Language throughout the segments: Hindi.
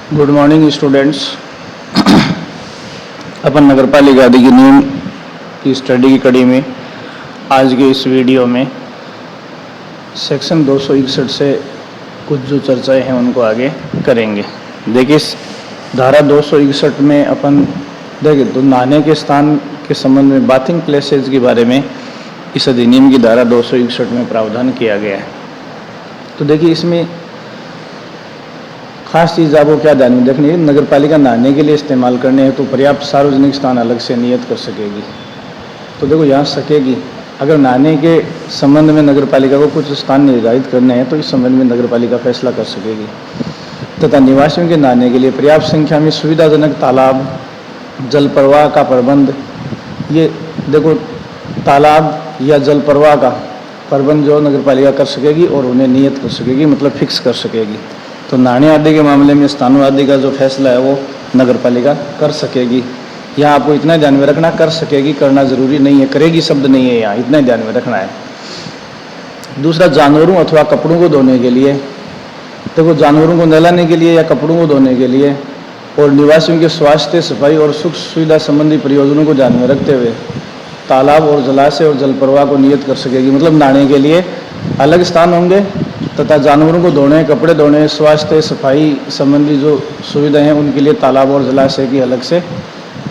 Good morning students. अपन नगर पालिका आदि की नियम की स्टडी की कड़ी में आज के इस वीडियो में सेक्शन 261 से कुछ जो चर्चाएं हैं उनको आगे करेंगे। देखिए इस धारा 261 में अपन देखें तो नहाने के स्थान के संबंध में बाथिंग प्लेसेज के बारे में इस अधिनियम की धारा 261 में प्रावधान किया गया है। तो देखिए इसमें खास चीज़ आपको क्या ध्यान में रखनी है, नगर पालिका नहाने के लिए इस्तेमाल करने हैं तो पर्याप्त सार्वजनिक स्थान अलग से नियत कर सकेगी। तो देखो यहाँ सकेगी, अगर नहाने के संबंध में नगर पालिका को कुछ स्थान निर्धारित करने हैं तो इस संबंध में नगर पालिका फैसला कर सकेगी। तथा निवासियों के नहाने के लिए पर्याप्त संख्या में सुविधाजनक तालाब, जल प्रवाह का प्रबंध, ये देखो तालाब या जल प्रवाह का प्रबंध जो नगर पालिका कर सकेगी और उन्हें नियत कर सकेगी, मतलब फिक्स कर सकेगी। तो नहाने आदि के मामले में स्थानों आदि का जो फैसला है वो नगर पालिका कर सकेगी। यहाँ आपको इतना ध्यान में रखना, कर सकेगी, करना जरूरी नहीं है, करेगी शब्द नहीं है, यहाँ इतना ध्यान में रखना है। दूसरा, जानवरों अथवा कपड़ों को धोने के लिए, देखो जानवरों को नहलाने के लिए या कपड़ों को धोने के लिए और निवासियों के स्वास्थ्य, सफाई और सुख सुविधा संबंधी प्रयोजनों को ध्यान में रखते हुए तालाब और जलाशय और जल प्रवाह को नियत कर सकेगी। मतलब नहाने के लिए अलग स्थान होंगे तथा जानवरों को धोने, कपड़े धोने, स्वास्थ्य सफाई संबंधी जो सुविधाएं हैं उनके लिए तालाब और जलाशय की अलग से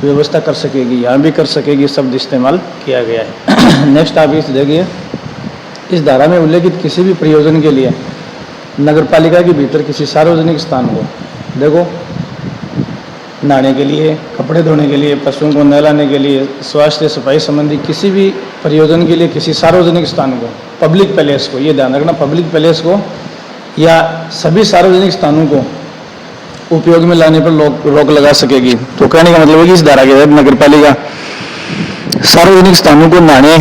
व्यवस्था कर सकेगी। यहाँ भी कर सकेगी शब्द इस्तेमाल किया गया है। नेक्स्ट आप इस देखिए, इस धारा में उल्लेखित किसी भी प्रयोजन के लिए नगर पालिका के भीतर किसी सार्वजनिक स्थान को, देखो नहाने के लिए, कपड़े धोने के लिए, पशुओं को नहलाने के लिए, स्वास्थ्य सफाई संबंधी किसी भी प्रयोजन के लिए किसी सार्वजनिक स्थान को, पब्लिक पैलेस को, ये ध्यान रखना, पब्लिक पैलेस को या सभी सार्वजनिक स्थानों को उपयोग में लाने पर रोक लगा सकेगी। तो कहने का मतलब है कि इस धारा के तहत नगर पालिका सार्वजनिक स्थानों को नहाने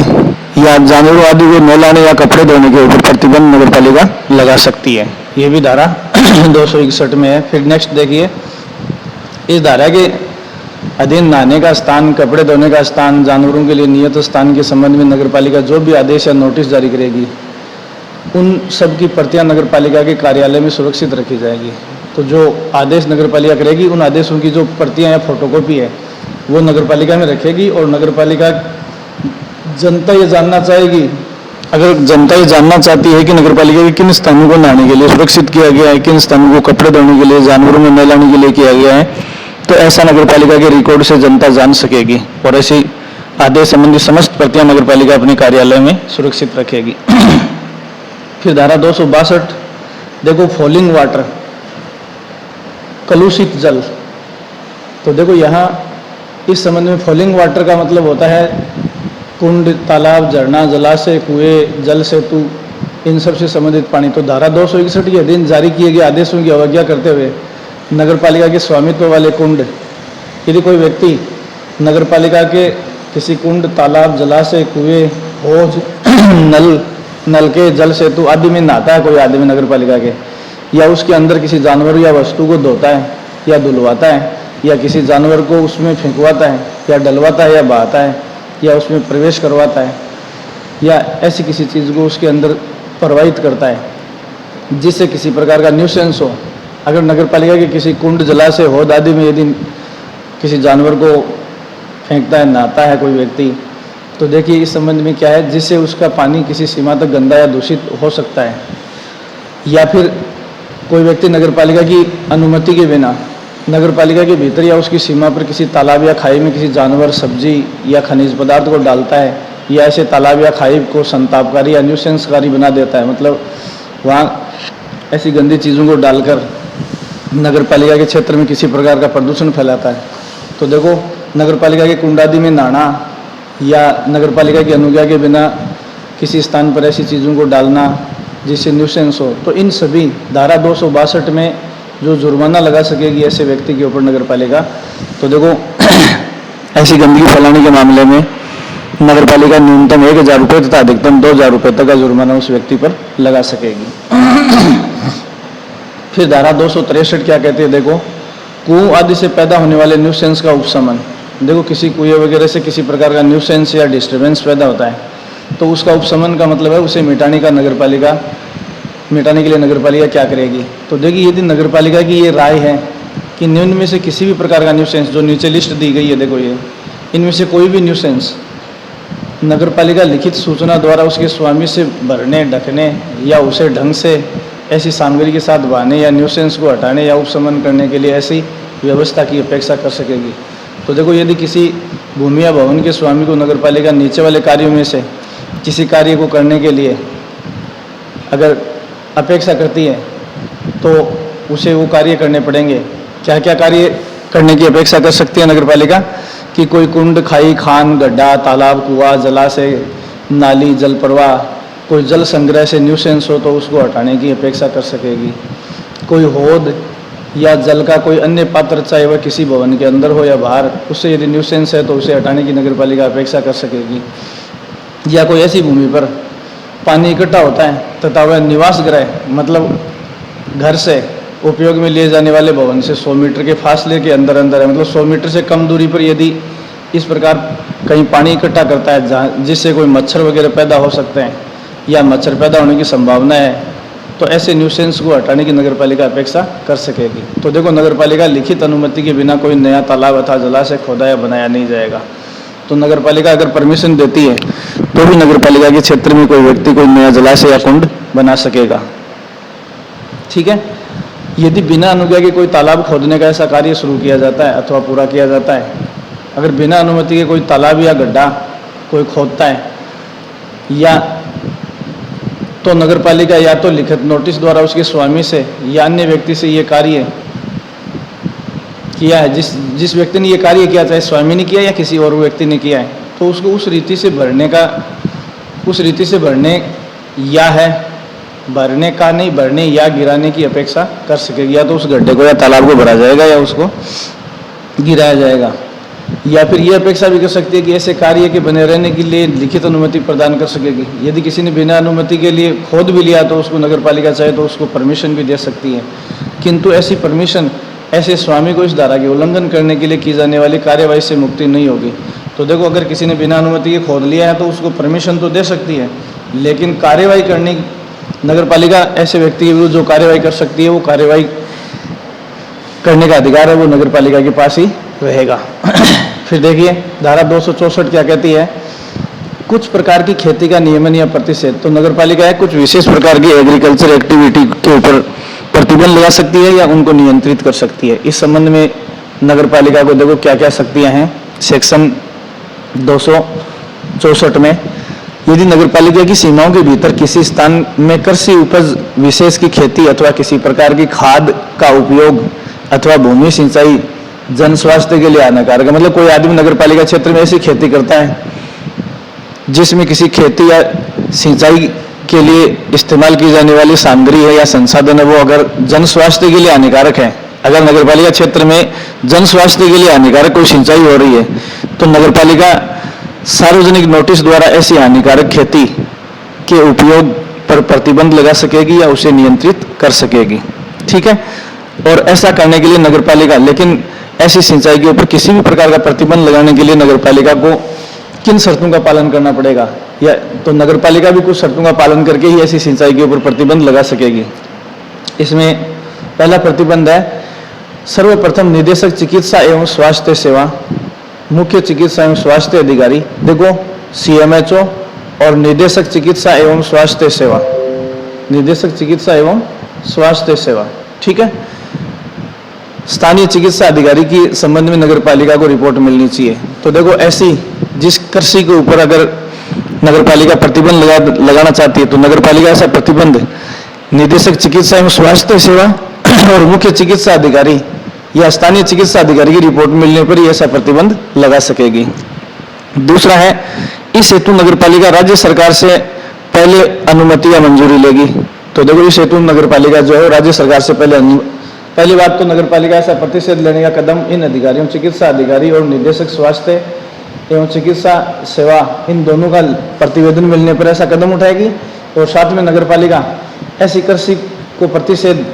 या जानवरों आदि को नहलाने या कपड़े धोने के ऊपर प्रतिबंध नगर पालिका लगा सकती है। ये भी धारा 261 में है। फिर नेक्स्ट देखिए, इस धारा के अधीन नहाने का स्थान, कपड़े धोने का स्थान, जानवरों के लिए नियत स्थान के संबंध में नगर पालिका जो भी आदेश या नोटिस जारी करेगी उन सब की प्रतियां नगर पालिका के कार्यालय में सुरक्षित रखी जाएगी। तो जो आदेश नगर पालिका करेगी उन आदेशों की जो प्रतियां या फोटोकॉपी है वो नगर पालिका में रखेगी। और नगर पालिका जनता ये जानना चाहेगी, अगर जनता ये जानना चाहती है कि नगर पालिका के किन स्थानों को नहाने के लिए सुरक्षित किया गया है, किन स्थानों को कपड़े धोने के लिए, जानवरों में नहलाने के लिए किया गया है, तो ऐसा नगर पालिका के रिकॉर्ड से जनता जान सकेगी और ऐसी आदेश संबंधी समस्त प्रतियां नगर पालिका अपने कार्यालय में सुरक्षित रखेगी। फिर धारा 262, देखो फॉलिंग वाटर, कलुषित जल। तो देखो यहाँ इस संबंध में फॉलिंग वाटर का मतलब होता है कुंड, तालाब, झरना, जलाशय, कुएं, जल सेतु, इन सब से संबंधित पानी। तो धारा 261 के अधीन जारी किए गए आदेशों की अवज्ञा करते हुए नगर पालिका के स्वामित्व वाले कुंड, यदि कोई व्यक्ति नगर पालिका के किसी कुंड, तालाब, जलाशय, कुएं, हौज, नलके, जल सेतु आदि में नहाता है कोई आदमी नगर पालिका के, या उसके अंदर किसी जानवर या वस्तु को धोता है या धुलवाता है, या किसी जानवर को उसमें फेंकवाता है या डलवाता है या बहाता है या उसमें प्रवेश करवाता है, या ऐसी किसी चीज़ को उसके अंदर प्रवाहित करता है जिससे किसी प्रकार का न्यूसेंस हो, अगर नगर पालिका के किसी कुंड, जलाशय, हौद आदि में यदि किसी जानवर को फेंकता है, नहाता है कोई व्यक्ति, तो देखिए इस संबंध में क्या है, जिससे उसका पानी किसी सीमा तक गंदा या दूषित हो सकता है। या फिर कोई व्यक्ति नगर पालिका की अनुमति के बिना नगर पालिका के भीतर या उसकी सीमा पर किसी तालाब या खाई में किसी जानवर, सब्जी या खनिज पदार्थ को डालता है, या ऐसे तालाब या खाई को संतापकारी या न्यूसेंसकारी बना देता है, मतलब वहाँ ऐसी गंदी चीज़ों को डालकर नगर पालिका के क्षेत्र में किसी प्रकार का प्रदूषण फैलाता है, तो देखो नगर पालिका के कुंड आदि में नहाना या नगर पालिका की अनुज्ञा के बिना किसी स्थान पर ऐसी चीज़ों को डालना जिससे न्यूसेंस हो, तो इन सभी धारा 262 में जो जुर्माना लगा सकेगी ऐसे व्यक्ति के ऊपर नगर पालिका। तो देखो ऐसी गंदगी फैलाने के मामले में नगर पालिका न्यूनतम 1000 रुपये तथा अधिकतम 2000 रुपये तक का जुर्माना उस व्यक्ति पर लगा सकेगी। फिर धारा 263 क्या कहती है, देखो कुओं आदि से पैदा होने वाले न्यूसेंस का उपशमन। देखो किसी कुएं वगैरह से किसी प्रकार का न्यूसेंस या डिस्टर्बेंस पैदा होता है तो उसका उपशमन का मतलब है उसे मिटाने के लिए नगर पालिका क्या करेगी। तो देखिए यदि नगर पालिका की ये राय है कि निम्न में से किसी भी प्रकार का न्यूसेंस, जो नीचे लिस्ट दी गई है देखो ये, इनमें से कोई भी न्यूसेंस नगरपालिका लिखित सूचना द्वारा उसके स्वामी से भरने, ढकने या उसे ढंग से ऐसी सामग्री के साथ बहाने या न्यूसेंस को हटाने या उपशमन करने के लिए ऐसी व्यवस्था की अपेक्षा कर सकेगी। तो देखो, यदि किसी भूमि या भवन के स्वामी को नगरपालिका नीचे वाले कार्यों में से किसी कार्य को करने के लिए अगर अपेक्षा करती है तो उसे वो कार्य करने पड़ेंगे। क्या क्या कार्य करने की अपेक्षा कर सकती है नगरपालिका? कि कोई कुंड, खाई, खान, गड्ढा, तालाब, कुआं, जलाशय, नाली, जल प्रवाह, कोई जल संग्रह से न्यूसेंस हो तो उसको हटाने की अपेक्षा कर सकेगी। कोई हौद या जल का कोई अन्य पात्र, चाहे वह किसी भवन के अंदर हो या बाहर, उससे यदि न्यूसेंस है तो उसे हटाने की नगरपालिका अपेक्षा कर सकेगी। या कोई ऐसी भूमि पर पानी इकट्ठा होता है तथा वह निवास गृह, मतलब घर से उपयोग में लिए जाने वाले भवन से 100 मीटर के फासले के अंदर अंदर है, मतलब 100 मीटर से कम दूरी पर यदि इस प्रकार कहीं पानी इकट्ठा करता है जहाँ जिससे कोई मच्छर वगैरह पैदा हो सकते हैं या मच्छर पैदा होने की संभावना है, तो ऐसे न्यूसेंस को हटाने की नगरपालिका अपेक्षा कर सकेगी। तो देखो, नगरपालिका लिखित अनुमति के बिना कोई नया तालाब अथवा जलाशय खोदा या बनाया नहीं जाएगा। तो नगरपालिका अगर परमिशन देती है तो भी नगरपालिका के क्षेत्र में कोई व्यक्ति कोई नया जलाशय या कुंड बना सकेगा। ठीक है। यदि बिना अनुज्ञा के कोई तालाब खोदने का ऐसा कार्य शुरू किया जाता है अथवा पूरा किया जाता है, अगर बिना अनुमति के कोई तालाब या गड्ढा कोई खोदता है या तो नगरपालिका या तो लिखित नोटिस द्वारा उसके स्वामी से या अन्य व्यक्ति से ये कार्य किया है, जिस व्यक्ति ने ये कार्य किया, चाहे स्वामी ने किया या किसी और व्यक्ति ने किया है, तो उसको उस रीति से भरने या गिराने की अपेक्षा कर सकेगी। या तो उस गड्ढे को या तालाब को भरा जाएगा या उसको गिराया जाएगा। या फिर ये अपेक्षा भी कर सकती है कि ऐसे कार्य के बने रहने के लिए लिखित अनुमति प्रदान कर सकेगी। यदि किसी ने बिना अनुमति के लिए खोद भी लिया तो उसको नगरपालिका चाहे तो उसको परमिशन भी दे सकती है, किंतु ऐसी परमिशन ऐसे स्वामी को इस धारा के उल्लंघन करने के लिए की जाने वाली कार्यवाही से मुक्ति नहीं होगी। तो देखो, अगर किसी ने बिना अनुमति के खोद लिया है तो उसको परमिशन तो दे सकती है, लेकिन कार्यवाही करने नगरपालिका ऐसे व्यक्ति के विरुद्ध जो कार्यवाही कर सकती है, वो कार्यवाही करने का अधिकार है वो नगरपालिका के पास ही रहेगा। फिर देखिए, धारा 264 क्या कहती है? कुछ प्रकार की खेती का नियमन या प्रतिषेध। तो नगरपालिका है कुछ विशेष प्रकार की एग्रीकल्चर एक्टिविटी के ऊपर प्रतिबंध लगा सकती है या उनको नियंत्रित कर सकती है। इस संबंध में नगरपालिका को देखो क्या क्या शक्तियां हैं। सेक्शन 264 में, यदि नगरपालिका की सीमाओं के भीतर किसी स्थान में कृषि उपज विशेष की खेती अथवा किसी प्रकार की खाद का उपयोग अथवा भूमि सिंचाई जन स्वास्थ्य के लिए हानिकारक है, मतलब कोई आदमी नगरपालिका क्षेत्र में ऐसी खेती करता है जिसमें किसी खेती या सिंचाई के लिए इस्तेमाल की जाने वाली सामग्री है या संसाधन है वो अगर जन स्वास्थ्य के लिए हानिकारक है, अगर नगरपालिका क्षेत्र में जन स्वास्थ्य के लिए हानिकारक कोई सिंचाई हो रही है तो नगरपालिका सार्वजनिक नोटिस द्वारा ऐसी हानिकारक खेती के उपयोग पर प्रतिबंध लगा सकेगी या उसे नियंत्रित कर सकेगी। ठीक है। और ऐसा करने के लिए नगरपालिका, लेकिन ऐसी सिंचाई के ऊपर किसी भी प्रकार का प्रतिबंध लगाने के लिए नगरपालिका को किन शर्तों का पालन करना पड़ेगा? या तो नगरपालिका भी कुछ शर्तों का पालन करके ही ऐसी सिंचाई के ऊपर प्रतिबंध लगा सकेगी। इसमें पहला प्रतिबंध है, सर्वप्रथम निदेशक चिकित्सा एवं स्वास्थ्य सेवा, मुख्य चिकित्सा एवं स्वास्थ्य अधिकारी, देखो CMHO और निदेशक चिकित्सा एवं स्वास्थ्य सेवा, निदेशक चिकित्सा एवं स्वास्थ्य सेवा। ठीक है। स्थानीय चिकित्सा अधिकारी की संबंध में नगरपालिका को रिपोर्ट मिलनी चाहिए। तो देखो, ऐसी जिस कृषि के ऊपर अगर नगरपालिका प्रतिबंध लगाना चाहती है तो नगरपालिका ऐसा प्रतिबंध निदेशक चिकित्सा एवं स्वास्थ्य सेवा और मुख्य चिकित्सा अधिकारी या स्थानीय चिकित्सा अधिकारी की रिपोर्ट मिलने पर ही ऐसा प्रतिबंध लगा सकेगी। दूसरा है, इस हेतु नगरपालिका राज्य सरकार से पहले अनुमति या मंजूरी लेगी। तो देखो, इस हेतु नगरपालिका जो है राज्य सरकार से पहली बात तो नगरपालिका ऐसा प्रतिषेध लेने का कदम इन अधिकारियों, चिकित्सा अधिकारी और निदेशक स्वास्थ्य एवं चिकित्सा सेवा, इन दोनों का प्रतिवेदन मिलने पर ऐसा कदम उठाएगी। और साथ में नगरपालिका ऐसी कृषि को प्रतिषेध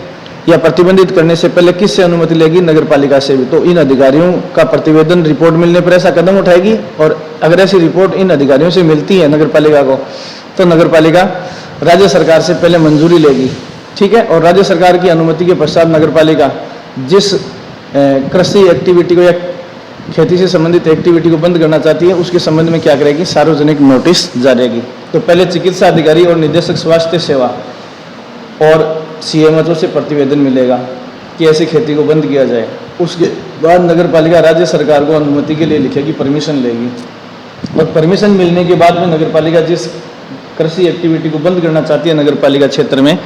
या प्रतिबंधित करने से पहले किससे अनुमति लेगी? नगरपालिका से भी। तो इन अधिकारियों का प्रतिवेदन रिपोर्ट मिलने पर ऐसा कदम उठाएगी। और अगर ऐसी रिपोर्ट इन अधिकारियों से मिलती है नगरपालिका को तो नगरपालिका राज्य सरकार से पहले मंजूरी लेगी। ठीक है। और राज्य सरकार की अनुमति के पश्चात नगरपालिका जिस कृषि एक्टिविटी को या खेती से संबंधित एक्टिविटी को बंद करना चाहती है, उसके संबंध में क्या करेगी, सार्वजनिक नोटिस जारी करेगी। तो पहले चिकित्सा अधिकारी और निदेशक स्वास्थ्य सेवा और सीएमएचओ से प्रतिवेदन मिलेगा कि ऐसी खेती को बंद किया जाए। उसके बाद नगर पालिका राज्य सरकार को अनुमति के लिए लिखेगी, परमिशन लेगी, और परमिशन मिलने के बाद में नगर पालिका जिस कृषि एक्टिविटी को बंद करना चाहती है नगर पालिका क्षेत्र में,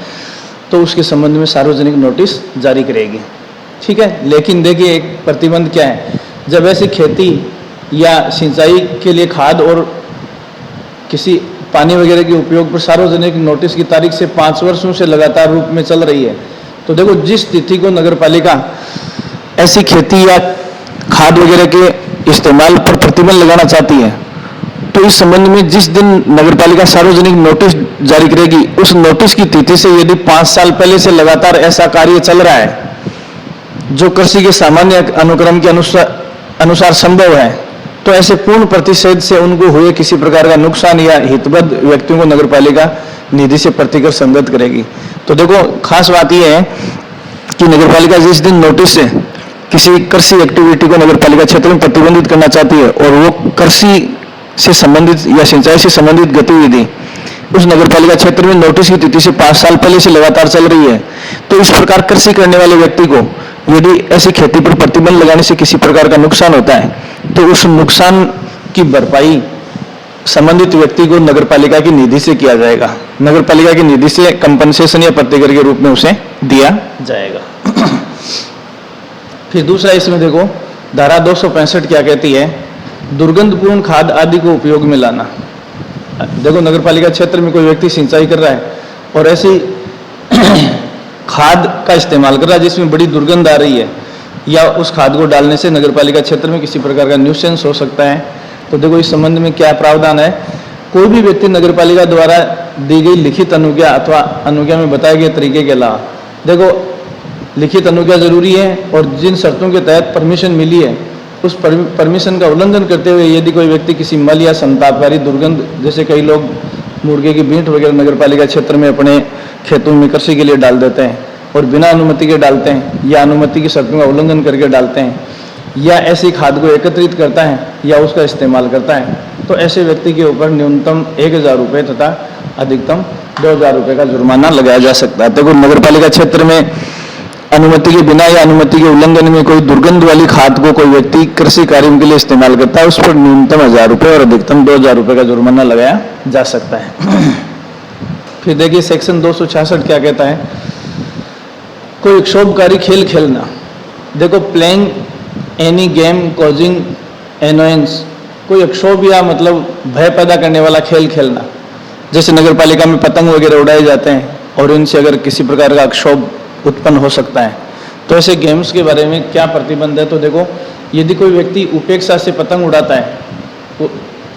तो उसके संबंध में सार्वजनिक नोटिस जारी करेगी। ठीक है, लेकिन देखिए एक प्रतिबंध क्या है, जब ऐसी खेती या सिंचाई के लिए खाद और किसी पानी वगैरह के उपयोग पर सार्वजनिक नोटिस की तारीख से 5 वर्षों से लगातार रूप में चल रही है, तो देखो जिस तिथि को नगर पालिका ऐसी खेती या खाद वगैरह के इस्तेमाल पर प्रतिबंध लगाना चाहती है, तो इस संबंध में जिस दिन नगर पालिका सार्वजनिक नोटिस जारी करेगी, उस नोटिस की तिथि से यदि 5 साल पहले से लगातार ऐसा कार्य चल रहा है जो कृषि के सामान्य अनुक्रम के अनुसार संभव है, तो ऐसे पूर्ण प्रतिशत से उनको हुए किसी प्रकार का नुकसान या हितबद्ध व्यक्तियों को नगर पालिका निधि से प्रतिकर संगत करेगी। तो देखो खास बात यह है कि नगर पालिका जिस दिन नोटिस से किसी कृषि एक्टिविटी को नगर पालिका क्षेत्र में प्रतिबंधित करना चाहती है और वो कृषि से संबंधित या सिंचाई से संबंधित गतिविधि उस नगर पालिका क्षेत्र में नोटिस की तिथि से 5 साल पहले से लगातार चल रही है, तो इस प्रकार कृषि करने वाले व्यक्ति को यदि ऐसी खेती पर प्रतिबंध लगाने से किसी प्रकार का नुकसान होता है, तो उस नुकसान की भरपाई संबंधित व्यक्ति को नगर पालिका की निधि से किया जाएगा। नगर पालिका की निधि से कंपनसेशन या प्रतिकर के रूप में उसे दिया जाएगा। फिर दूसरा इसमें देखो धारा 265 क्या कहती है, दुर्गंधपूर्ण खाद आदि को उपयोग में लाना। देखो नगर पालिका क्षेत्र में कोई व्यक्ति सिंचाई कर रहा है और ऐसी खाद का इस्तेमाल कर रहा है जिसमें बड़ी दुर्गंध आ रही है, या उस खाद को डालने से नगर पालिका क्षेत्र में किसी प्रकार का न्यूसेंस हो सकता है, तो देखो इस संबंध में क्या प्रावधान है। कोई भी व्यक्ति नगर पालिका द्वारा दी गई लिखित अनुज्ञा अथवा अनुज्ञा में बताए गए तरीके के अलावा, देखो लिखित अनुज्ञा जरूरी है, और जिन शर्तों के तहत परमिशन मिली है उस परमिशन का उल्लंघन करते हुए यदि कोई व्यक्ति किसी मल या संतापकारी दुर्गंध, जैसे कई लोग मुर्गे की बींट वगैरह नगर पालिका क्षेत्र में अपने खेतों में कृषि के लिए डाल देते हैं और बिना अनुमति के डालते हैं या अनुमति की शर्तों का उल्लंघन करके डालते हैं, या ऐसी खाद को एकत्रित करता है या उसका इस्तेमाल करता है, तो ऐसे व्यक्ति के ऊपर न्यूनतम 1000 रुपये तथा अधिकतम 2000 रुपये का जुर्माना लगाया जा सकता है। देखो नगर पालिका क्षेत्र में अनुमति के बिना या अनुमति के उल्लंघन में कोई दुर्गंध वाली खाद को कोई व्यक्ति कृषि कार्यों के लिए इस्तेमाल करता है, उस पर न्यूनतम 1000 रुपये और अधिकतम 2000 रुपये का जुर्माना लगाया जा सकता है। फिर देखिए सेक्शन 266 क्या कहता है, कोई क्षोभकारी खेल खेलना। देखो playing any game causing annoyance, कोई क्षोभ या मतलब भय पैदा करने वाला खेल खेलना, जैसे नगर पालिका में पतंग वगैरह उड़ाए जाते हैं और इनसे अगर किसी प्रकार का क्षोभ उत्पन्न हो सकता है, तो ऐसे गेम्स के बारे में क्या प्रतिबंध है। तो देखो यदि कोई व्यक्ति उपेक्षा से पतंग उड़ाता है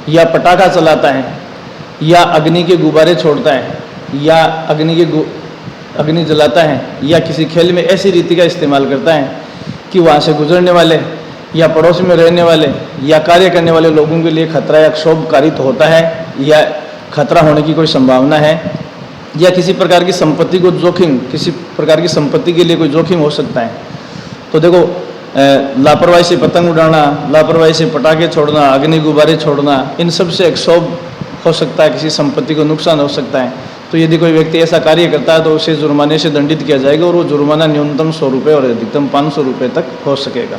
या पटाखा चलाता है या अग्नि के गुब्बारे छोड़ता है या अग्नि जलाता है या किसी खेल में ऐसी रीति का इस्तेमाल करता है कि वहाँ से गुजरने वाले या पड़ोस में रहने वाले या कार्य करने वाले लोगों के लिए खतरा या क्षोभ कारित होता है या खतरा होने की कोई संभावना है, या किसी प्रकार की संपत्ति को जोखिम, किसी प्रकार की संपत्ति के लिए कोई जोखिम हो सकता है, तो देखो लापरवाही से पतंग उड़ाना, लापरवाही से पटाखे छोड़ना, अग्नि गुब्बारे छोड़ना, इन सब से क्षोभ हो सकता है, किसी संपत्ति को नुकसान हो सकता है। तो यदि कोई व्यक्ति ऐसा कार्य करता है तो उसे जुर्माने से दंडित किया जाएगा, और वो जुर्माना न्यूनतम 100 रुपये और अधिकतम 500 रुपये तक हो सकेगा।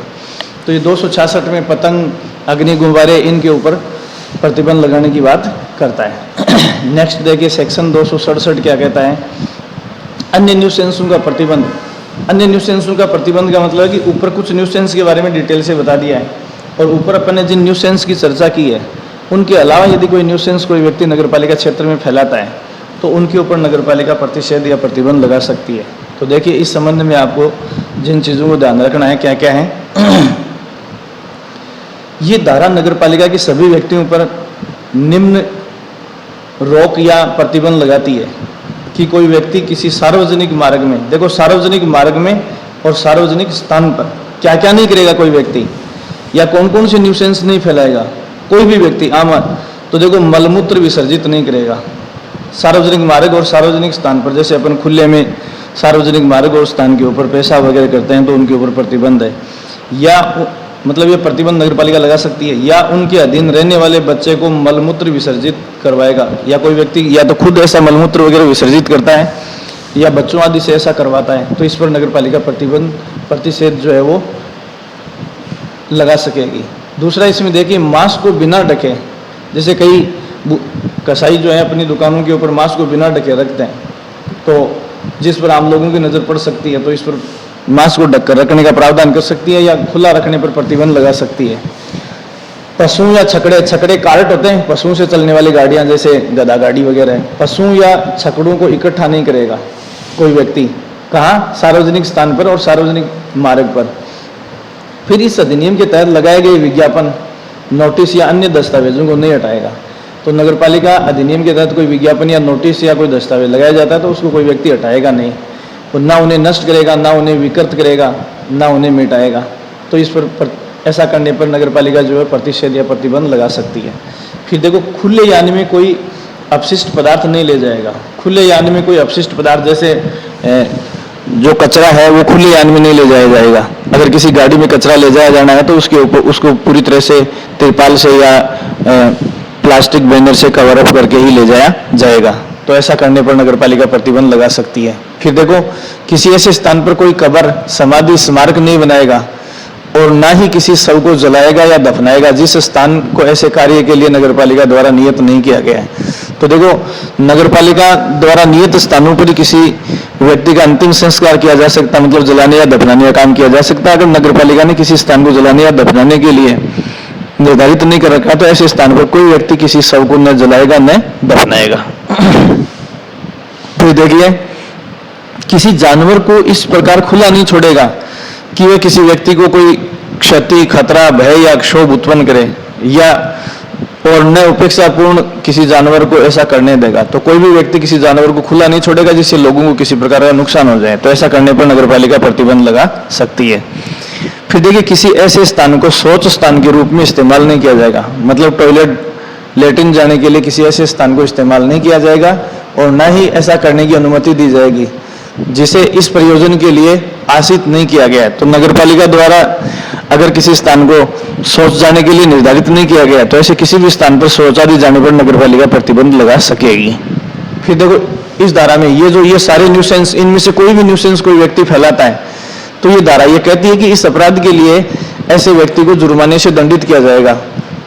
तो ये 266 में पतंग, अग्नि गुब्बारे, इनके ऊपर प्रतिबंध लगाने की बात करता है। नेक्स्ट देखिए सेक्शन 267 क्या कहता है, अन्य न्यूसेंसों का प्रतिबंध। अन्य न्यूसेंसों का प्रतिबंध का मतलब है कि ऊपर कुछ न्यूसेंस के बारे में डिटेल से बता दिया है, और ऊपर अपन ने जिन न्यूसेंस की चर्चा की है उनके अलावा यदि कोई न्यूसेंस कोई व्यक्ति नगरपालिका क्षेत्र में फैलाता है तो उनके ऊपर नगरपालिका प्रतिषेध या प्रतिबंध लगा सकती है। तो देखिए इस संबंध में आपको जिन चीज़ों को ध्यान रखना है क्या क्या है। ये धारा नगरपालिका की सभी व्यक्तियों पर निम्न रोक या प्रतिबंध लगाती है कि कोई व्यक्ति किसी सार्वजनिक मार्ग में, देखो सार्वजनिक मार्ग में और सार्वजनिक स्थान पर क्या क्या नहीं करेगा कोई व्यक्ति, या कौन कौन से न्यूसेंस नहीं फैलाएगा कोई भी व्यक्ति आम। तो देखो मलमूत्र विसर्जित नहीं करेगा सार्वजनिक मार्ग और सार्वजनिक स्थान पर, जैसे अपन खुले में सार्वजनिक मार्ग और स्थान के ऊपर पेशाब वगैरह करते हैं तो उनके ऊपर प्रतिबंध है। या मतलब ये प्रतिबंध नगर पालिका लगा सकती है, या उनके अधीन रहने वाले बच्चे को मलमूत्र विसर्जित करवाएगा, या कोई व्यक्ति या तो खुद ऐसा मलमूत्र वगैरह विसर्जित करता है या बच्चों आदि से ऐसा करवाता है, तो इस पर नगर पालिका प्रतिषेध जो है वो लगा सकेगी। दूसरा इसमें देखिए, मास्क को बिना ढके, जैसे कई कसाई जो है अपनी दुकानों के ऊपर मास्क को बिना ढके रखते हैं, तो जिस पर आम लोगों की नज़र पड़ सकती है, तो इस पर मास्क को ढककर रखने का प्रावधान कर सकती है या खुला रखने पर प्रतिबंध लगा सकती है। पशु या छकड़े कार्ट होते हैं, पशुओं से चलने वाली गाड़ियां जैसे गधा गाड़ी वगैरह है, पशु या छकड़ों को इकट्ठा नहीं करेगा कोई व्यक्ति, कहाँ? सार्वजनिक स्थान पर और सार्वजनिक मार्ग पर। फिर इस अधिनियम के तहत लगाए गए विज्ञापन, नोटिस या अन्य दस्तावेजों को नहीं हटाएगा। तो नगर पालिका अधिनियम के तहत कोई विज्ञापन या नोटिस या कोई दस्तावेज लगाया जाता है तो उसको कोई व्यक्ति हटाएगा नहीं, और ना उन्हें नष्ट करेगा, ना उन्हें विकृत करेगा, ना उन्हें मिटाएगा। तो इस पर ऐसा करने पर नगर पालिका जो है प्रतिषेध या प्रतिबंध लगा सकती है। फिर देखो, खुले यानी में कोई अपशिष्ट पदार्थ नहीं ले जाएगा। खुले यानी में कोई अपशिष्ट पदार्थ जैसे जो कचरा है वो खुले यानी में नहीं ले जाया जाएगा। अगर किसी गाड़ी में कचरा ले जाया जाना है तो उसके ऊपर उसको पूरी तरह से तिरपाल से या प्लास्टिक बैनर से कवर अप करके ही ले जाया जाएगा। तो ऐसा करने पर नगर पालिका प्रतिबंध लगा सकती है। फिर देखो, किसी ऐसे स्थान पर कोई कब्र, समाधि, स्मारक नहीं बनाएगा और ना ही किसी शव को जलाएगा या दफनाएगा जिस स्थान को ऐसे कार्य के लिए नगर पालिका द्वारा नियत नहीं किया गया है। तो देखो, नगर पालिका द्वारा नियत स्थानों पर किसी व्यक्ति का अंतिम संस्कार किया जा सकता, मतलब जलाने या दफनाने का काम किया जा सकता है। अगर नगर पालिका ने किसी स्थान को जलाने या दफनाने के लिए निर्धारित नहीं कर रखा तो ऐसे स्थान पर कोई व्यक्ति किसी शव को न जलाएगा न दफनाएगा। फिर देखिए, किसी जानवर को इस प्रकार खुला नहीं छोड़ेगा कि वह किसी व्यक्ति को कोई क्षति, खतरा, भय या क्षोभ उत्पन्न करे, या और न उपेक्षापूर्ण किसी जानवर को ऐसा करने देगा। तो कोई भी व्यक्ति किसी जानवर को खुला नहीं छोड़ेगा जिससे लोगों को किसी प्रकार का नुकसान हो जाए। तो ऐसा करने पर नगर पालिका प्रतिबंध लगा सकती है। फिर देखिए, किसी ऐसे स्थान को शौच स्थान के रूप में इस्तेमाल नहीं किया जाएगा, मतलब टॉयलेट, लेट्रिन जाने के लिए किसी ऐसे स्थान को इस्तेमाल नहीं किया जाएगा और न ही ऐसा करने की अनुमति दी जाएगी जिसे इस प्रयोजन के लिए आशित नहीं किया गया है। तो नगर पालिका द्वारा अगर किसी स्थान को शौच जाने के लिए निर्धारित नहीं किया गया तो ऐसे किसी भी स्थान पर शौचालय जाने पर नगर पालिका प्रतिबंध लगा सकेगी। फिर देखो, इस धारा में ये सारे न्यूसेंस, इनमें से कोई भी न्यूसेंस कोई व्यक्ति फैलाता है तो ये धारा ये कहती है कि इस अपराध के लिए ऐसे व्यक्ति को जुर्माने से दंडित किया जाएगा।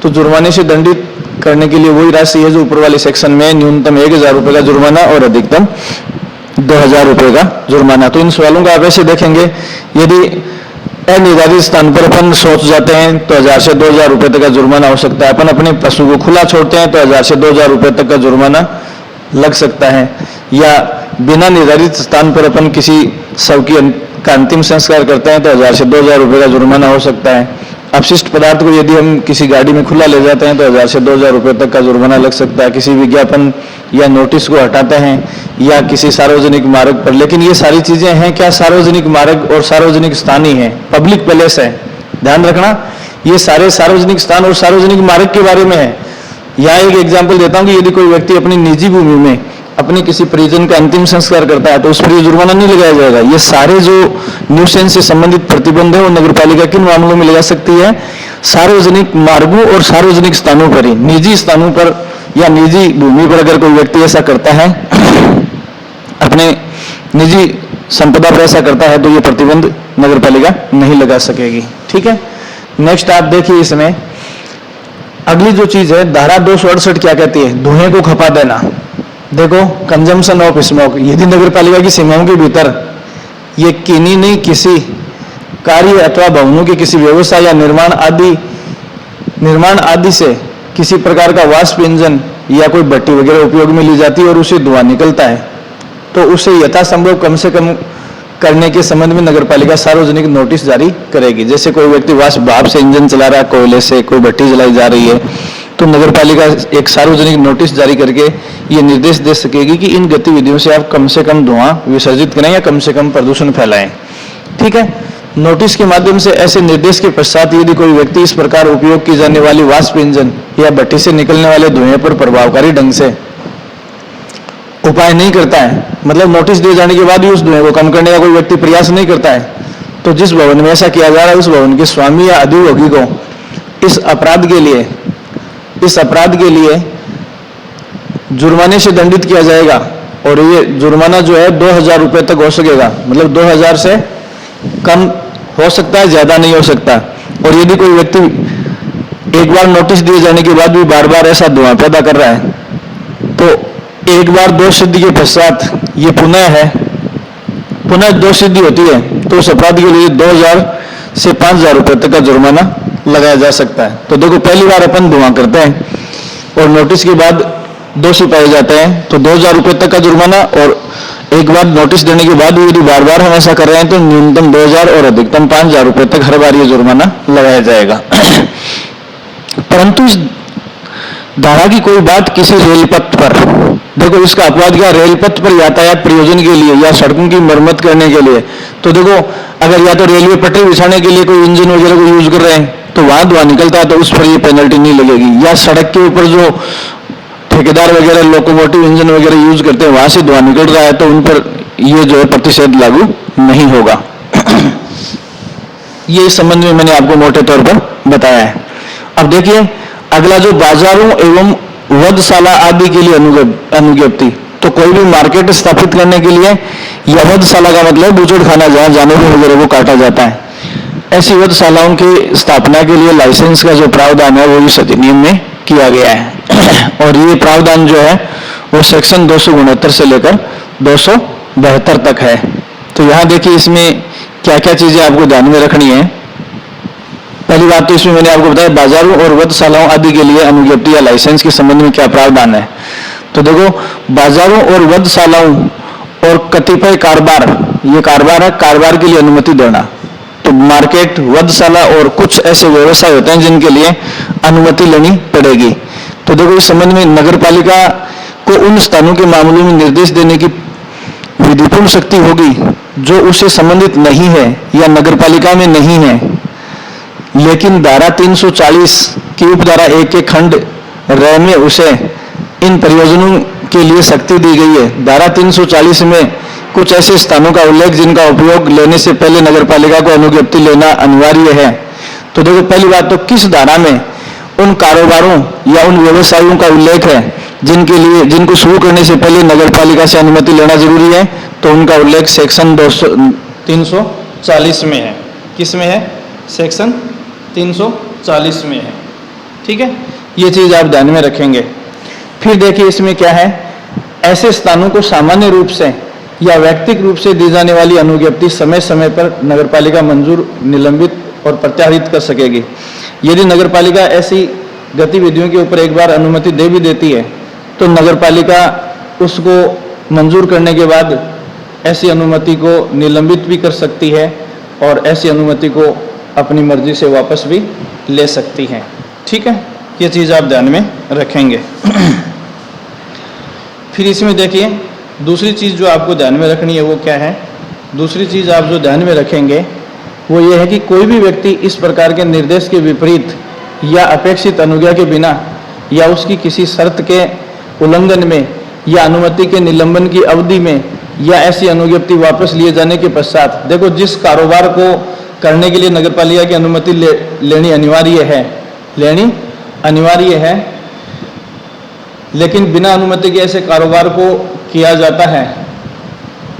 तो जुर्माने से दंडित करने के लिए वही राशि है जो ऊपर वाले सेक्शन में, न्यूनतम 1000 रुपये का जुर्माना और अधिकतम 2000 रुपये का जुर्माना। तो इन सवालों का आप ऐसे देखेंगे, यदि अनिर्धारित स्थान पर अपन शौच जाते हैं तो 1000 से 2000 रुपये तक का जुर्माना हो सकता है। अपन अपने पशु को खुला छोड़ते हैं तो 1000 से 2000 रुपये तक का जुर्माना लग सकता है। या बिना निर्धारित स्थान पर अपन किसी शव का अंतिम संस्कार करते हैं तो 1000 से 2000 रुपये का जुर्माना हो सकता है। अपशिष्ट पदार्थ को यदि हम किसी गाड़ी में खुला ले जाते हैं तो 1000 से 2000 रुपये तक का जुर्माना लग सकता है। किसी विज्ञापन या नोटिस को हटाते हैं या किसी सार्वजनिक मार्ग पर, लेकिन ये सारी चीजें हैं क्या सार्वजनिक मार्ग और सार्वजनिक स्थान ही है, पब्लिक प्लेस है, ध्यान रखना। ये सारे सार्वजनिक स्थान और सार्वजनिक मार्ग के बारे में है। यहाँ एक एग्जाम्पल देता हूँ कि यदि कोई व्यक्ति अपनी निजी भूमि में अपने किसी परिजन का अंतिम संस्कार करता है तो उस पर ये जुर्माना नहीं लगाया जाएगा। ये सारे जो न्यूसेंस से संबंधित प्रतिबंध है वो नगर पालिका किन मामलों में लगा सकती है? सार्वजनिक मार्गों और सार्वजनिक स्थानों पर ही। निजी स्थानों पर या निजी भूमि पर अगर कोई व्यक्ति ऐसा करता है, अपने निजी संपदा पर ऐसा करता है, तो ये प्रतिबंध नगर पालिका नहीं लगा सकेगी। ठीक है, नेक्स्ट आप देखिए, इसमें अगली जो चीज है धारा 268 क्या कहती है? धुएं को खपा देना। देखो, कंजम्पशन ऑफ स्मोक, यदि नगर पालिका की सीमाओं के भीतर ये किन्हीं नहीं किसी कार्य अथवा भवनों के किसी व्यवसाय या निर्माण आदि से किसी प्रकार का वाष्प इंजन या कोई भट्टी वगैरह उपयोग में ली जाती है और उसे धुआं निकलता है तो उसे यथासंभव कम से कम करने के संबंध में नगर पालिका सार्वजनिक नोटिस जारी करेगी। जैसे कोई व्यक्ति वाष्प भाप से इंजन चला रहा है, कोयले से कोई भट्टी जलाई जा रही है, तो नगर पालिका एक सार्वजनिक नोटिस जारी करके ये निर्देश दे सकेगी कि इन गतिविधियों से आप कम से कम धुआं विसर्जित करें या कम से कम प्रदूषण फैलाएं। ठीक है, नोटिस के माध्यम से ऐसे निर्देश के पश्चात यदि कोई व्यक्ति इस प्रकार उपयोग की जाने वाली वाष्प इंजन या भट्टी से निकलने वाले धुएं पर प्रभावकारी ढंग से उपाय नहीं करता है, मतलब नोटिस दिए जाने के बाद भी उस धुएं को कम करने का कोई व्यक्ति प्रयास नहीं करता है, तो जिस भवन में ऐसा किया जा रहा है उस भवन के स्वामी या अधिभोगी को इस अपराध के लिए जुर्माने से दंडित किया जाएगा। और ये जुर्माना जो है 2,000 रुपये तक हो सकेगा, मतलब 2,000 से कम हो सकता है, ज्यादा नहीं हो सकता। और यदि कोई व्यक्ति एक बार नोटिस दिए जाने के बाद भी बार बार ऐसा धुआं पैदा कर रहा है, तो एक बार दोष सिद्धि के पश्चात ये पुनः दोष सिद्धि होती है, तो उस अपराध के लिए 2,000 से 5,000 रुपये तक का जुर्माना लगाया जा सकता है। तो देखो, पहली बार अपन धुआं करते हैं और नोटिस के बाद दोषी पाए जाते हैं तो 2,000 रुपये तक का जुर्माना, और एक बार नोटिस देने के बाद यदि बार बार हम ऐसा कर रहे हैं तो न्यूनतम 2,000 और अधिकतम 5,000 रुपये तक हर बार ये जुर्माना लगाया जाएगा। परंतु इस धारा की कोई बात किसी रेलपथ पर, देखो इसका अपवाद क्या, रेलपथ पर यातायात प्रयोजन के लिए या सड़कों की मरम्मत करने के लिए। तो देखो, अगर या तो रेलवे पटरी बिछाने के लिए कोई इंजन वगैरह को यूज कर रहे हैं तो वहां धुआं निकलता है तो उस पर ये पेनल्टी नहीं लगेगी। या सड़क के ऊपर जो ठेकेदार वगैरह लोकोमोटिव इंजन वगैरह यूज करते हैं वहां से धुआं निकल रहा है तो उन पर ये जो है प्रतिषेध लागू नहीं होगा। ये इस संबंध में मैंने आपको मोटे तौर पर बताया है। अब देखिए अगला, जो बाजारों एवं वधशाला आदि के लिए अनुज्ञप्ति। तो कोई भी मार्केट स्थापित करने के लिए, या वधशाला का मतलब बूचड़ खाना जहां जानवरों वगैरह को काटा जाता है, ऐसी वधशालाओं की स्थापना के लिए लाइसेंस का जो प्रावधान है वो इस अधिनियम में किया गया है। और ये प्रावधान जो है वो सेक्शन 269 से लेकर 272 तक है। तो यहां देखिए इसमें क्या क्या चीजें आपको ध्यान में रखनी है। पहली बात तो इसमें मैंने आपको बताया बाजारों और वधशालाओं आदि के लिए अनुज्ञप्ति या लाइसेंस के संबंध में क्या प्रावधान है। तो देखो, बाजारों और वधशालाओं और कतिपय कारोबार, ये कारोबार है, कारोबार के लिए अनुमति देना। तो मार्केट, वधशाला और कुछ ऐसे व्यवसाय होते हैं जिनके लिए अनुमति लेनी पड़ेगी। तो देखो, इस संबंध में नगरपालिका को उन स्थानों के मामलों में निर्देश देने की विधिपूर्ण शक्ति होगी जो उससे संबंधित नहीं है या नगरपालिका में नहीं है, लेकिन धारा 340 की उपधारा 1 के खंड र में उसे इन प्रयोजनों के लिए शक्ति दी गई है। धारा 340 में कुछ ऐसे स्थानों का उल्लेख जिनका उपयोग लेने से पहले नगरपालिका को अनुज्ञप्ति लेना अनिवार्य है। तो देखो, पहली बात तो किस धारा में उन कारोबारों या उन व्यवसायों का उल्लेख है जिनको शुरू करने से पहले नगरपालिका से अनुमति लेना जरूरी है। तो उनका उल्लेख सेक्शन 340 में है। किस में है? सेक्शन 340 में है। ठीक है, ये चीज आप ध्यान में रखेंगे। फिर देखिए इसमें क्या है, ऐसे स्थानों को सामान्य रूप से या व्यक्तिगत रूप से दी जाने वाली अनुज्ञप्ति समय समय पर नगरपालिका मंजूर, निलंबित और प्रत्याहृत कर सकेगी। यदि नगरपालिका ऐसी गतिविधियों के ऊपर एक बार अनुमति दे भी देती है तो नगरपालिका उसको मंजूर करने के बाद ऐसी अनुमति को निलंबित भी कर सकती है और ऐसी अनुमति को अपनी मर्जी से वापस भी ले सकती है। ठीक है, ये चीज़ आप ध्यान में रखेंगे। फिर इसमें देखिए दूसरी चीज़ जो आपको ध्यान में रखनी है वो क्या है। दूसरी चीज़ आप जो ध्यान में रखेंगे वो ये है कि कोई भी व्यक्ति इस प्रकार के निर्देश के विपरीत या अपेक्षित अनुज्ञा के बिना या उसकी किसी शर्त के उल्लंघन में या अनुमति के निलंबन की अवधि में या ऐसी अनुज्ञप्ति वापस लिए जाने के पश्चात, देखो जिस कारोबार को करने के लिए नगरपालिका की अनुमति लेनी अनिवार्य है, लेकिन बिना अनुमति के ऐसे कारोबार को किया जाता है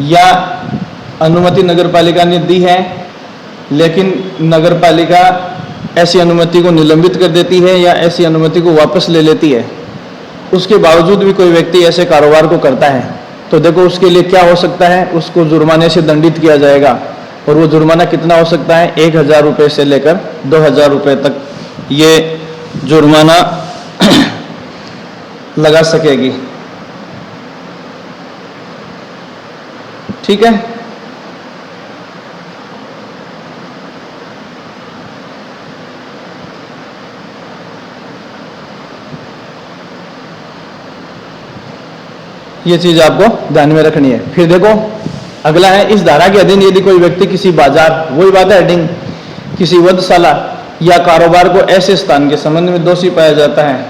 या अनुमति नगरपालिका ने दी है लेकिन नगरपालिका ऐसी अनुमति को निलंबित कर देती है या ऐसी अनुमति को वापस ले लेती है, उसके बावजूद भी कोई व्यक्ति ऐसे कारोबार को करता है तो देखो उसके लिए क्या हो सकता है, उसको जुर्माने से दंडित किया जाएगा। और वो जुर्माना कितना हो सकता है? 1,000 रुपये से लेकर 2,000 रुपये तक ये जुर्माना लगा सकेगी। ठीक है, ये चीज आपको ध्यान में रखनी है। फिर देखो अगला है, इस धारा के अधीन यदि कोई व्यक्ति किसी बाजार, वही बात है हेडिंग, किसी वधशाला या कारोबार को ऐसे स्थान के संबंध में दोषी पाया जाता है,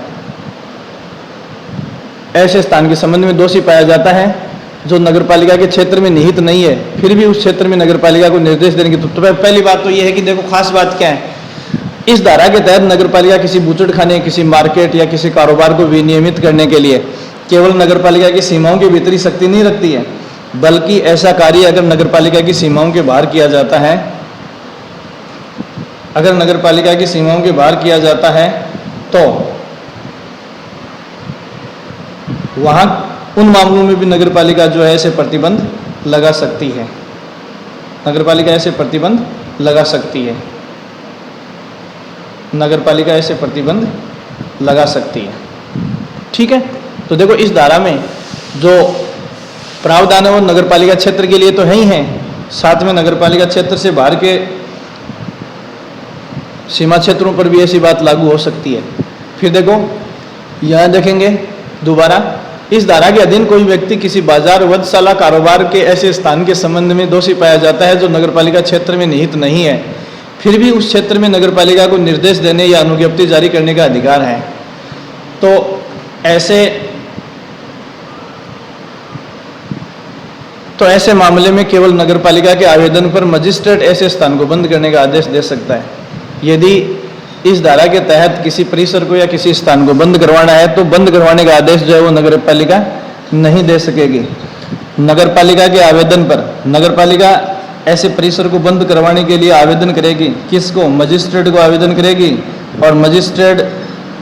ऐसे स्थान के संबंध में दोषी पाया जाता है जो नगर पालिका के क्षेत्र में निहित नहीं है, फिर भी उस क्षेत्र में नगर पालिका को निर्देश देने की, तो पहली बात तो यह है कि देखो खास बात क्या है, इस धारा के तहत नगर पालिका किसी बूचड़खाने, किसी मार्केट या किसी कारोबार को विनियमित करने के लिए केवल नगर पालिका की सीमाओं के भीतर ही शक्ति नहीं रखती है, बल्कि ऐसा कार्य अगर नगर पालिका की सीमाओं के बाहर किया जाता है, अगर नगर पालिका की सीमाओं के बाहर किया जाता है तो वहां उन मामलों में भी नगर पालिका जो है ऐसे प्रतिबंध लगा सकती है, नगर पालिका ऐसे प्रतिबंध लगा सकती है, नगर पालिका ऐसे प्रतिबंध लगा सकती है। ठीक है, तो देखो इस धारा में जो प्रावधान है वो नगर पालिका क्षेत्र के लिए तो है ही है, साथ में नगर पालिका क्षेत्र से बाहर के सीमा क्षेत्रों पर भी ऐसी बात लागू हो सकती है। फिर देखो यहां देखेंगे दोबारा, इस धारा के अधीन कोई व्यक्ति किसी बाजार, वधशाला, कारोबार के ऐसे स्थान के संबंध में दोषी पाया जाता है जो नगरपालिका क्षेत्र में निहित नहीं है, फिर भी उस क्षेत्र में नगरपालिका को निर्देश देने या अनुज्ञप्ति जारी करने का अधिकार है। तो ऐसे मामले में केवल नगरपालिका के आवेदन पर मजिस्ट्रेट ऐसे स्थान को बंद करने का आदेश दे सकता है। यदि इस धारा के तहत किसी परिसर को या किसी स्थान को बंद करवाना है तो बंद करवाने का आदेश जो है वो नगरपालिका नहीं दे सकेगी। नगरपालिका के आवेदन पर नगरपालिका ऐसे परिसर को बंद करवाने के लिए आवेदन करेगी, किसको? मजिस्ट्रेट को आवेदन करेगी, और मजिस्ट्रेट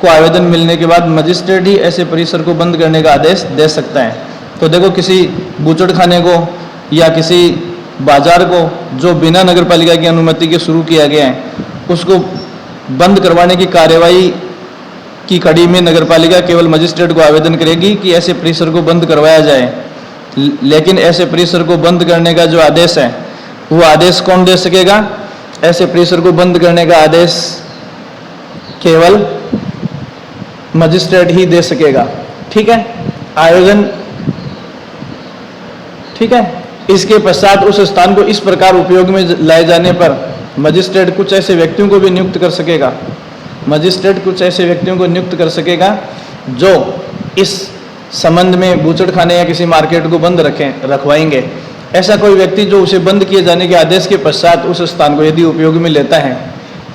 को आवेदन मिलने के बाद मजिस्ट्रेट ही ऐसे परिसर को बंद करने का आदेश दे सकता है। तो देखो किसी बूचड़खाने को या किसी बाजार को जो बिना नगरपालिका की अनुमति के शुरू किया गया है, उसको बंद करवाने की कार्यवाही की कड़ी में नगरपालिका केवल मजिस्ट्रेट को आवेदन करेगी कि ऐसे परिसर को बंद करवाया जाए, लेकिन ऐसे परिसर को बंद करने का जो आदेश है वो आदेश कौन दे सकेगा? ऐसे परिसर को बंद करने का आदेश केवल मजिस्ट्रेट ही दे सकेगा। ठीक है, आयोजन ठीक है। इसके पश्चात उस स्थान को इस प्रकार उपयोग में लाए जाने पर मजिस्ट्रेट कुछ ऐसे व्यक्तियों को भी नियुक्त कर सकेगा, मजिस्ट्रेट कुछ ऐसे व्यक्तियों को नियुक्त कर सकेगा जो इस संबंध में बूचड़खाने या किसी मार्केट को बंद रखवाएंगे। ऐसा कोई व्यक्ति जो उसे बंद किए जाने के आदेश के पश्चात उस स्थान को यदि उपयोग में लेता है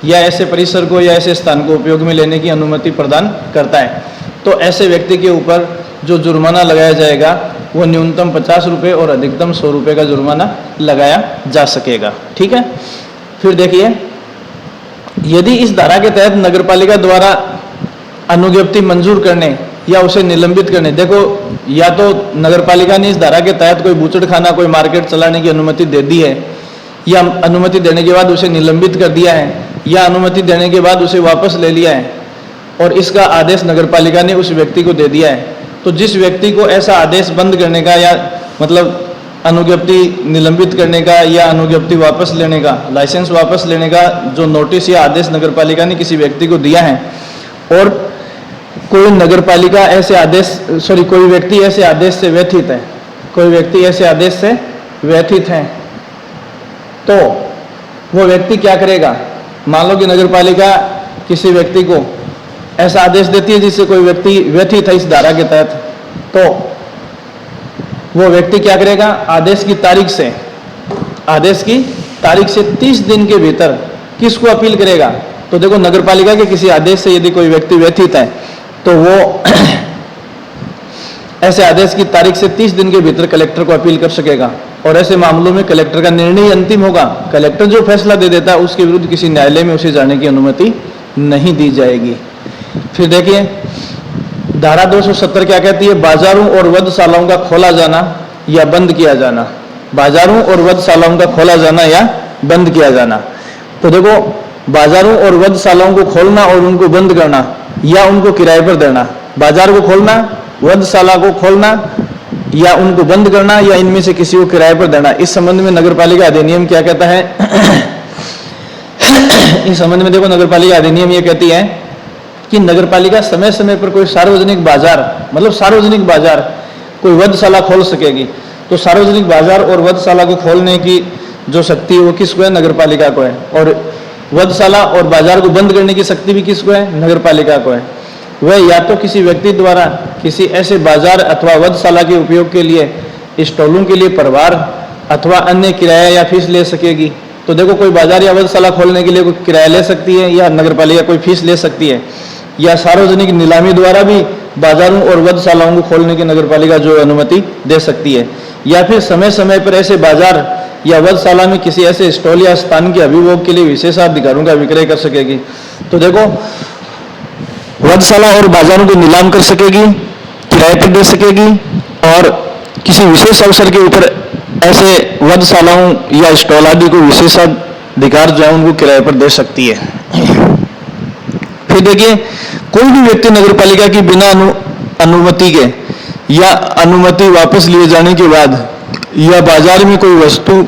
या ऐसे परिसर को या ऐसे स्थान को उपयोग में लेने की अनुमति प्रदान करता है, तो ऐसे व्यक्ति के ऊपर जो जुर्माना लगाया जाएगा वो न्यूनतम 50 रुपये और अधिकतम 100 रुपये का जुर्माना लगाया जा सकेगा। ठीक है, फिर देखिए, यदि इस धारा के तहत नगरपालिका द्वारा अनुज्ञप्ति मंजूर करने या उसे निलंबित करने, देखो या तो नगरपालिका ने इस धारा के तहत कोई बूचड़खाना, कोई मार्केट चलाने की अनुमति दे दी है, या अनुमति देने के बाद उसे निलंबित कर दिया है, या अनुमति देने के बाद उसे वापस ले लिया है और इसका आदेश नगरपालिका ने उस व्यक्ति को दे दिया है, तो जिस व्यक्ति को ऐसा आदेश बंद करने का या मतलब अनुज्ञप्ति निलंबित करने का या अनुज्ञप्ति वापस लेने का, लाइसेंस वापस लेने का जो नोटिस या आदेश नगरपालिका ने किसी व्यक्ति को दिया है, और कोई नगरपालिका ऐसे आदेश कोई व्यक्ति ऐसे आदेश से व्यथित है, कोई व्यक्ति ऐसे आदेश से व्यथित है, तो वो व्यक्ति क्या करेगा? मान लो कि नगरपालिका किसी व्यक्ति को ऐसा आदेश देती है जिससे कोई व्यक्ति व्यथित है इस धारा के तहत, तो वो व्यक्ति क्या करेगा? आदेश की तारीख से 30 दिन के भीतर किसको अपील करेगा? तो देखो नगरपालिका के किसी आदेश से यदि कोई व्यक्ति व्यथित है तो वो ऐसे आदेश की तारीख से 30 दिन के भीतर कलेक्टर को अपील कर सकेगा, और ऐसे मामलों में कलेक्टर का निर्णय अंतिम होगा। कलेक्टर जो फैसला दे देता है उसके विरुद्ध किसी न्यायालय में उसे जाने की अनुमति नहीं दी जाएगी। फिर देखिए धारा 270 क्या कहती है? बाजारों और वधशालाओं का खोला जाना या बंद किया जाना, बाजारों और वधशालाओं का खोला जाना या बंद किया जाना। तो देखो बाजारों और वधशालाओं को खोलना और उनको बंद करना या उनको किराए पर देना, बाजार को खोलना, वधशाला को खोलना या उनको बंद करना या इनमें से किसी को किराए पर देना, इस संबंध में नगरपालिका अधिनियम क्या कहता है? इस संबंध में देखो नगरपालिका अधिनियम ये कहती है कि नगरपालिका समय समय पर कोई सार्वजनिक बाजार, मतलब सार्वजनिक बाजार, कोई वधशाला खोल सकेगी। तो सार्वजनिक बाजार और वधशाला को खोलने की जो शक्ति है वो किसको है? नगरपालिका को है। और वधशाला और बाजार को बंद करने की शक्ति भी किसको है? नगरपालिका को है। वह या तो किसी व्यक्ति द्वारा किसी ऐसे बाजार अथवा वधशाला के उपयोग के लिए स्टॉलों के लिए परिवार अथवा अन्य किराया या फीस ले सकेगी। तो देखो, कोई बाजार या वधशाला खोलने के लिए कोई किराया ले सकती है या नगरपालिका कोई फीस ले सकती है, या सार्वजनिक नीलामी द्वारा भी बाजारों और वधशालाओं को खोलने की नगरपालिका जो अनुमति दे सकती है, या फिर समय समय पर ऐसे बाजार या वधशाला में किसी ऐसे स्टॉल या स्थान के अभिभोग के लिए विशेषाधिकारों का विक्रय कर सकेगी। तो देखो, वधशाला और बाजारों को नीलाम कर सकेगी, किराए पर दे सकेगी, और किसी विशेष अवसर के ऊपर ऐसे वधशालाओं या स्टॉल आदि को विशेषाधिकार जो है उनको किराए पर दे सकती है। फिर देखिए, कोई भी व्यक्ति नगरपालिका की बिना अनुमति के या अनुमति वापस लिए जाने के बाद या बाजार में कोई वस्तु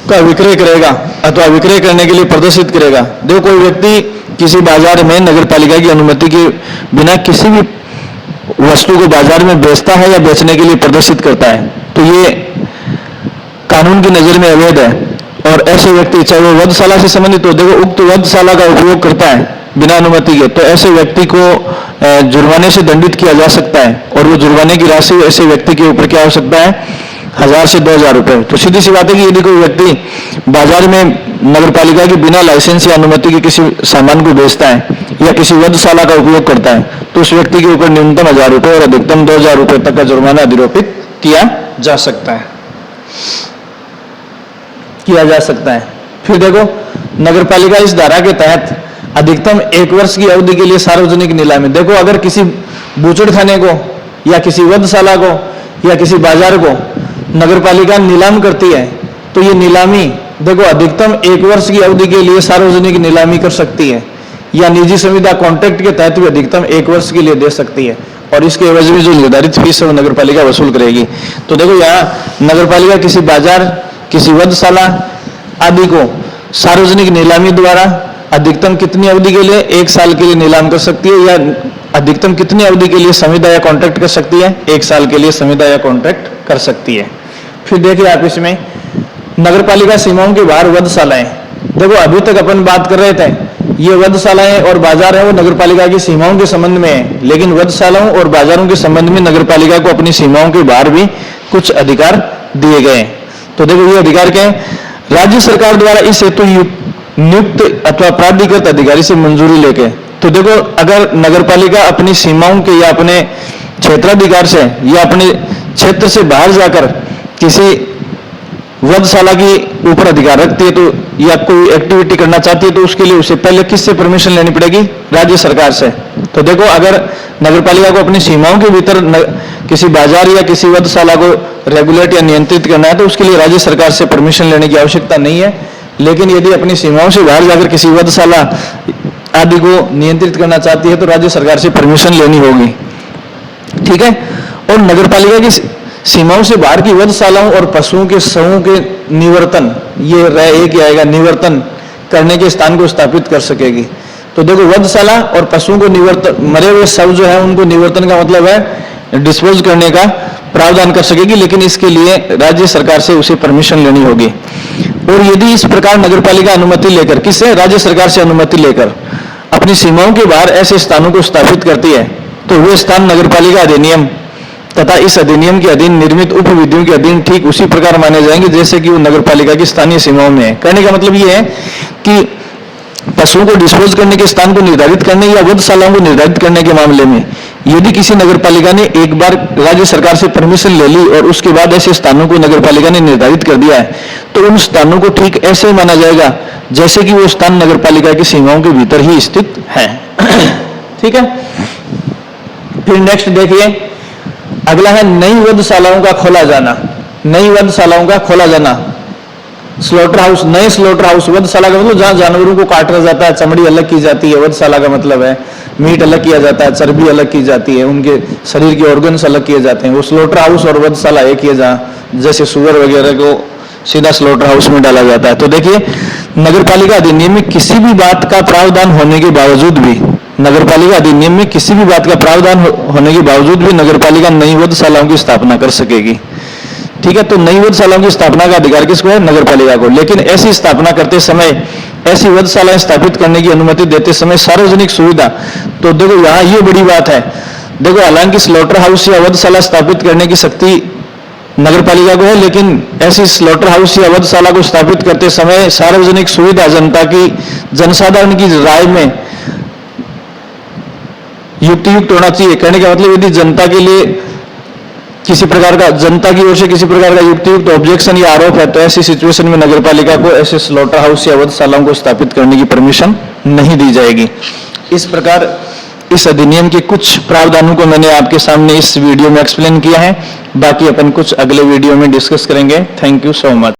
का विक्रय करेगा अथवा विक्रय करने के लिए प्रदर्शित करेगा। देखो, कोई व्यक्ति किसी बाजार में नगरपालिका की अनुमति के बिना किसी भी वस्तु को बाजार में बेचता है या बेचने के लिए प्रदर्शित करता है, तो ये कानून की नजर में अवैध है। और ऐसे व्यक्ति, चाहे वो वधशाला से संबंधित हो, देखो उक्त वधशाला का उपयोग करता है बिना अनुमति के, तो ऐसे व्यक्ति को जुर्माने से दंडित किया जा सकता है, और वो जुर्माने की राशि ऐसे व्यक्ति के ऊपर क्या हो सकता है, 1000 से 2000 रुपए। तो सीधी सी बात है कि यदि कोई व्यक्ति बाजार में नगरपालिका की बिना लाइसेंस या अनुमति के किसी सामान को बेचता है या किसी वधशाला का उपयोग करता है, तो उस व्यक्ति के ऊपर न्यूनतम 1000 रुपए और अधिकतम 2000 रुपए तक का जुर्माना अधिरोपित किया जा सकता है। फिर देखो, नगरपालिका इस धारा के तहत अधिकतम 1 वर्ष की अवधि के लिए सार्वजनिक नीलामी, देखो अगर किसी बूचड़खाने को या किसी वधशाला को या किसी बाजार को नगरपालिका नीलाम करती है, तो ये नीलामी देखो अधिकतम 1 वर्ष की अवधि के लिए सार्वजनिक नीलामी कर सकती है, या निजी संविदा कॉन्ट्रैक्ट के तहत भी अधिकतम 1 वर्ष के लिए दे सकती है, और इसके एवज में जो निर्धारित फीस है वो नगरपालिका वसूल करेगी। तो देखो, यहाँ नगरपालिका किसी बाजार, किसी वधशाला आदि को सार्वजनिक नीलामी द्वारा अधिकतम कितनी अवधि के लिए, 1 साल के लिए नीलाम कर सकती है, या अधिकतम कितनी अवधि के लिए संविदा या कॉन्ट्रैक्ट कर सकती है, 1 साल के लिए संविदा या कॉन्ट्रैक्ट कर सकती है। फिर देखिए आप इसमें नगरपालिका सीमाओं के बाहर वधशालाएं, देखो अभी तक अपन बात कर रहे थे ये वधशालाएं और बाजार है वो नगरपालिका की सीमाओं के संबंध में है, लेकिन वधशालाओं और बाजारों के संबंध में नगरपालिका को अपनी सीमाओं के बाहर भी कुछ अधिकार दिए गए हैं। तो देखो, ये अधिकार क्या है, राज्य सरकार द्वारा इस हेतु नियुक्त अथवा प्राधिकृत अधिकारी से मंजूरी लेके, तो देखो अगर नगरपालिका अपनी सीमाओं के या अपने क्षेत्राधिकार से या अपने क्षेत्र से बाहर जाकर किसी वधशाला की ऊपर अधिकार रखती है तो या कोई एक्टिविटी करना चाहती है, तो उसके लिए उसे पहले किससे परमिशन लेनी पड़ेगी, राज्य सरकार से। तो देखो, अगर नगरपालिका को अपनी सीमाओं के भीतर किसी बाजार या किसी वधशाला को रेगुलेट या नियंत्रित करना है तो उसके लिए राज्य सरकार से परमिशन लेने की आवश्यकता नहीं है। लेकिन यदि अपनी सीमाओं से बाहर जाकर किसी वधशाला आदि को नियंत्रित करना चाहती है तो राज्य सरकार से परमिशन लेनी होगी। ठीक है। और नगरपालिका की सीमाओं से बाहर की वधशालाओं और पशुओं के शवों के निवर्तन, ये एक ही आएगा, निवर्तन करने के स्थान को स्थापित कर सकेगी। तो देखो, वधशाला और पशुओं को निवर्तन, मरे हुए शव जो है उनको निवर्तन का मतलब है डिस्पोज करने का प्रावधान कर सकेगी, लेकिन इसके लिए राज्य सरकार से उसे परमिशन लेनी होगी। और यदि इस प्रकार नगरपालिका अनुमति लेकर, किससे, राज्य सरकार से अनुमति लेकर अपनी सीमाओं के बाहर ऐसे स्थानों को स्थापित करती है तो वे स्थान नगरपालिका अधिनियम तथा इस अधिनियम के अधीन निर्मित उप विधियों के अधीन ठीक उसी प्रकार माने जाएंगे जैसे कि वो नगरपालिका की स्थानीय सीमाओं में है। कहने का मतलब ये है कि पशुओं को डिस्पोज करने के स्थान को निर्धारित करने या वधशालाओं को निर्धारित करने के मामले में यदि किसी नगरपालिका ने एक बार राज्य सरकार से परमिशन ले ली और उसके बाद ऐसे स्थानों को नगरपालिका ने निर्धारित कर दिया है तो उन स्थानों को ठीक ऐसे माना जाएगा जैसे कि वो स्थान नगरपालिका की सीमाओं के भीतर ही स्थित है। ठीक है। फिर नेक्स्ट देखिए, अगला है नई वधशालाओं का खोला जाना। नई वधशालाओं का खोला जाना, स्लॉटर हाउस, नए स्लॉटर हाउस, वधशाला का मतलब जहां जानवरों को काटा जाता है, चमड़ी अलग की जाती है, वधशाला का मतलब है मीट अलग किया जाता है, चर्बी अलग की जाती है, उनके शरीर के ऑर्गन्स अलग किए जाते हैं। वो स्लॉटर हाउस और वधशाला एक ही है, जहां जैसे सुअर वगैरह को सीधा स्लॉटर हाउस में डाला जाता है। तो देखिए, नगरपालिका अधिनियम में किसी भी बात का प्रावधान होने के बावजूद भी, नगरपालिका अधिनियम में किसी भी बात का प्रावधान होने के बावजूद भी नगरपालिका नई वधशालाओं की स्थापना कर सकेगी। ठीक है। तो नई वधशालाओं की स्थापना का अधिकार किसको है, नगरपालिका को। लेकिन ऐसी स्थापना करते समय, ऐसी वधशालाएं स्थापित करने की अनुमति देते समय सार्वजनिक सुविधा, तो देखो यहां ये बड़ी बात है। देखो, हालांकि स्लॉटर हाउस या वधशाला स्थापित करने की शक्ति नगर पालिका को है, लेकिन ऐसी स्लॉटर हाउस या वधशाला को स्थापित करते समय सार्वजनिक सुविधा जनता की, जनसाधारण की राय में युक्त होना चाहिए। कहने का मतलब यदि जनता के लिए किसी प्रकार का, जनता की ओर से किसी प्रकार का युक्त ऑब्जेक्शन या आरोप है, तो ऐसी सिचुएशन में नगर पालिका को ऐसे स्लॉटर हाउस या वधशालाओं को स्थापित करने की परमिशन नहीं दी जाएगी। इस प्रकार इस अधिनियम के कुछ प्रावधानों को मैंने आपके सामने इस वीडियो में एक्सप्लेन किया है। बाकी अपन कुछ अगले वीडियो में डिस्कस करेंगे। Thank you so much.